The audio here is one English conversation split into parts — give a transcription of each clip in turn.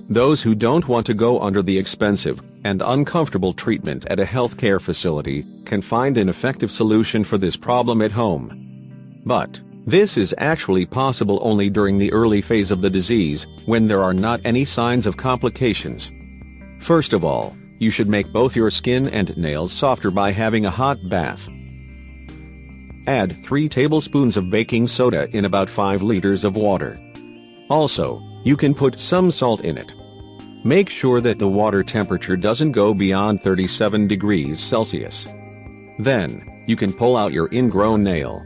Those who don't want to go under the expensive and uncomfortable treatment at a healthcare facility can find an effective solution for this problem at home. But this is actually possible only during the early phase of the disease, when there are not any signs of complications. First of all, you should make both your skin and nails softer by having a hot bath. Add 3 tablespoons of baking soda in about 5 liters of water. Also, you can put some salt in it. Make sure that the water temperature doesn't go beyond 37 degrees Celsius. Then, you can pull out your ingrown nail.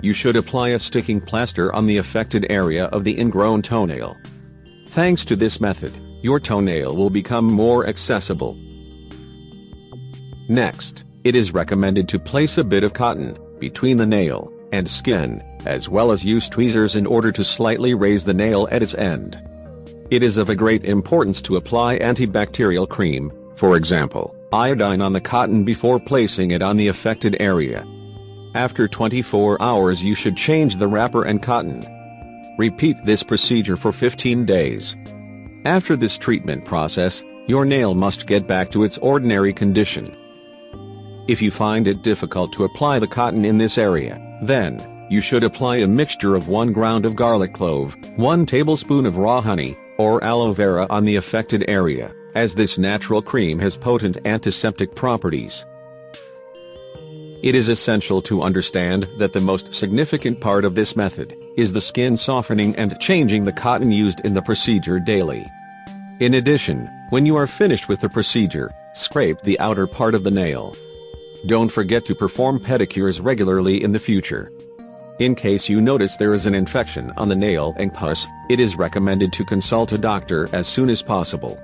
You should apply a sticking plaster on the affected area of the ingrown toenail. Thanks to this method, your toenail will become more accessible. Next, it is recommended to place a bit of cotton between the nail and skin, as well as use tweezers in order to slightly raise the nail at its end. It is of a great importance to apply antibacterial cream, for example, iodine, on the cotton before placing it on the affected area. After 24 hours you should change the wrapper and cotton. Repeat this procedure for 15 days. After this treatment process, your nail must get back to its ordinary condition. If you find it difficult to apply the cotton in this area, then you should apply a mixture of 1 ground of garlic clove, 1 tablespoon of raw honey, or aloe vera on the affected area, as this natural cream has potent antiseptic properties. It is essential to understand that the most significant part of this method is the skin softening and changing the cotton used in the procedure daily. In addition, when you are finished with the procedure, scrape the outer part of the nail. Don't forget to perform pedicures regularly in the future. In case you notice there is an infection on the nail and pus, it is recommended to consult a doctor as soon as possible.